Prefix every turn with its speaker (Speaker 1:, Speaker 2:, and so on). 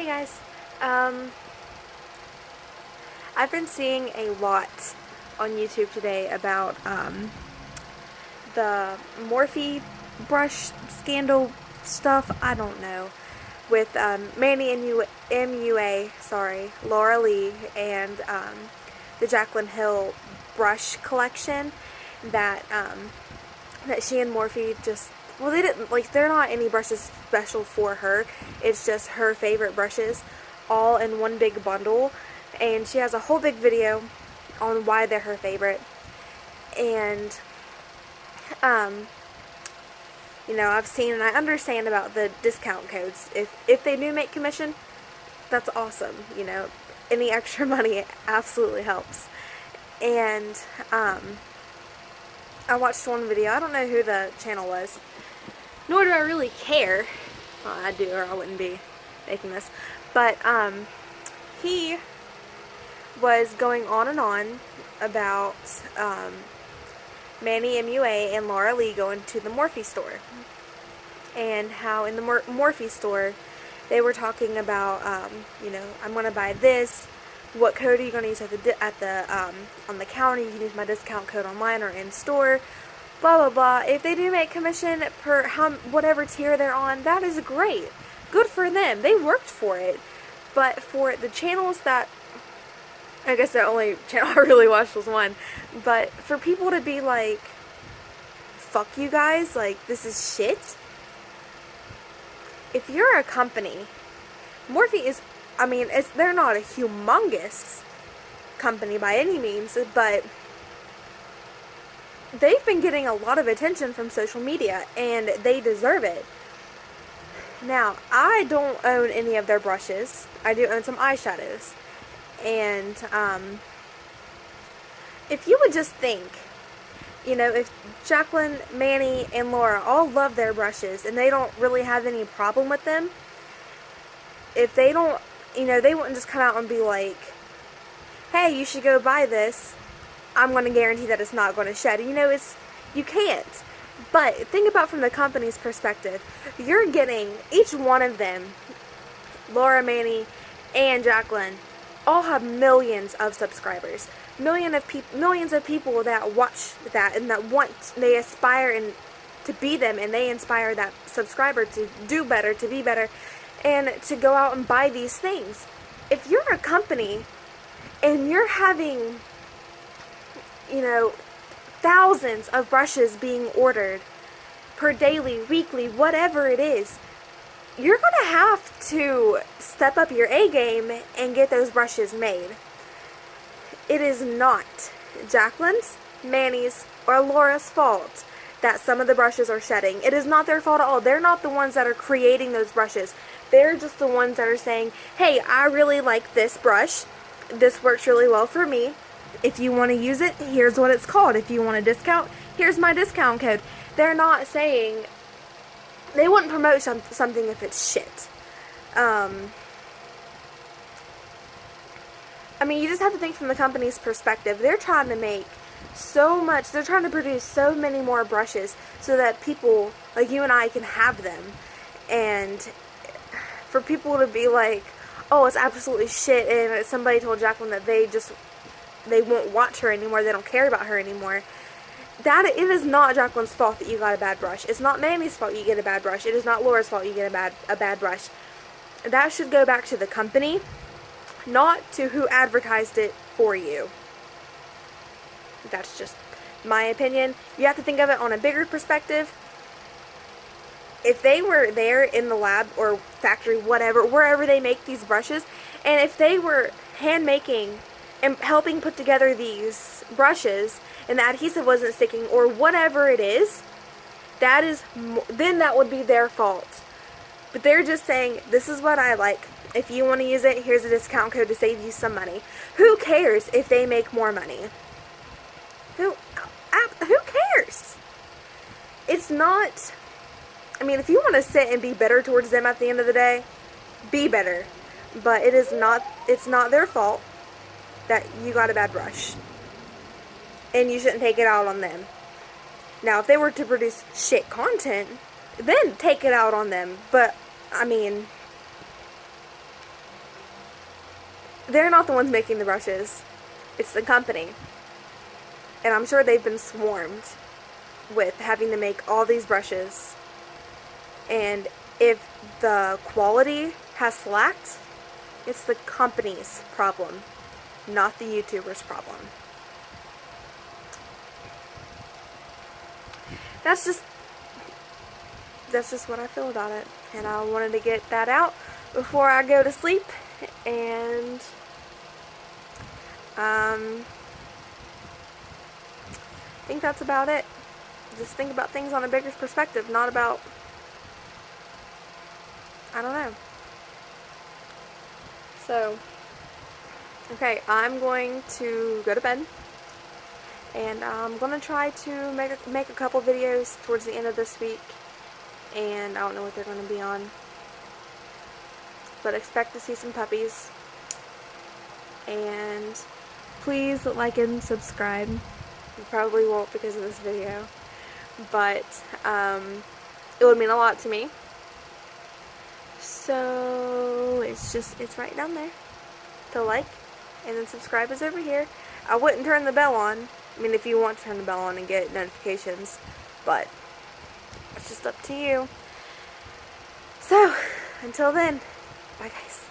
Speaker 1: Hey guys, um, I've been seeing a lot on YouTube today about the Morphe brush scandal stuff. I don't know, with Manny and MUA, sorry, Laura Lee, and the Jaclyn Hill brush collection that that she and Morphe just, well, they didn't, like, they're not any brushes special for her. It's just her favorite brushes all in one big bundle, and she has a whole big video on why they're her favorite. And you know, I've seen and I understand about the discount codes. If they do make commission, that's awesome. You know, any extra money absolutely helps. And I watched one video. I don't know who the channel was, nor do I really care. Well, I do, or I wouldn't be making this. But he was going on and on about Manny MUA and Laura Lee going to the Morphe store, and how in the Morphe store they were talking about, you know, I'm going to buy this. What code are you going to use on the counter? You can use my discount code online or in store. Blah blah blah. If they do make commission per whatever tier they're on, that is great. Good for them. They worked for it. But for the channels that, I guess the only channel I really watched was one. But for people to be like, "Fuck you guys," like, this is shit. If you're a company, Morphe is, I mean, they're not a humongous company by any means, but they've been getting a lot of attention from social media, and they deserve it. Now, I don't own any of their brushes. I do own some eyeshadows. And, if you would just think, you know, if Jaclyn, Manny, and Laura all love their brushes, and they don't really have any problem with them, if they don't, you know, they wouldn't just come out and be like, hey, you should go buy this. I'm going to guarantee that it's not going to shed. You know, you can't. But think about from the company's perspective. You're getting, each one of them, Laura, Manny, and Jaclyn, all have millions of subscribers. Millions of people that watch that and that they aspire and to be them, and they inspire that subscriber to do better, to be better, and to go out and buy these things. If you're a company and you're having, you know, thousands of brushes being ordered per daily, weekly, whatever it is, you're going to have to step up your A game and get those brushes made. It is not Jaclyn's, Manny's, or Laura's fault that some of the brushes are shedding. It is not their fault at all. They're not the ones that are creating those brushes. They're just the ones that are saying, hey, I really like this brush. This works really well for me. If you want to use it, here's what it's called. If you want a discount, here's my discount code. They're not saying, they wouldn't promote something if it's shit. I mean, you just have to think from the company's perspective. They're trying to make so much, they're trying to produce so many more brushes so that people like you and I can have them. And for people to be like, oh, it's absolutely shit, and somebody told Jaclyn that they won't watch her anymore, they don't care about her anymore. It is not Jaclyn's fault that you got a bad brush. It's not Manny's fault you get a bad brush. It is not Laura's fault you get a bad brush. That should go back to the company, not to who advertised it for you. That's just my opinion. You have to think of it on a bigger perspective. If they were there in the lab or factory, whatever, wherever they make these brushes, and if they were hand making and helping put together these brushes and the adhesive wasn't sticking or whatever it is, then that would be their fault. But they're just saying, this is what I like. If you want to use it, here's a discount code to save you some money. Who cares if they make more money? Who cares? It's not, I mean, if you want to sit and be bitter towards them at the end of the day, be bitter. But it's not their fault that you got a bad brush. And you shouldn't take it out on them. Now, if they were to produce shit content, then take it out on them. But, I mean, they're not the ones making the brushes. It's the company. And I'm sure they've been swarmed with having to make all these brushes. And if the quality has slacked, it's the company's problem, not the YouTuber's problem. That's just what I feel about it. And I wanted to get that out before I go to sleep. And I think that's about it. Just think about things on a bigger perspective, not about, I don't know. So, okay, I'm going to go to bed, and I'm going to try to make a couple videos towards the end of this week, and I don't know what they're going to be on, but expect to see some puppies, and please like and subscribe. You probably won't because of this video, but it would mean a lot to me. So it's right down there. To like, and then subscribe is over here. I wouldn't turn the bell on. I mean, if you want to turn the bell on and get notifications, but it's just up to you. So, until then, bye guys.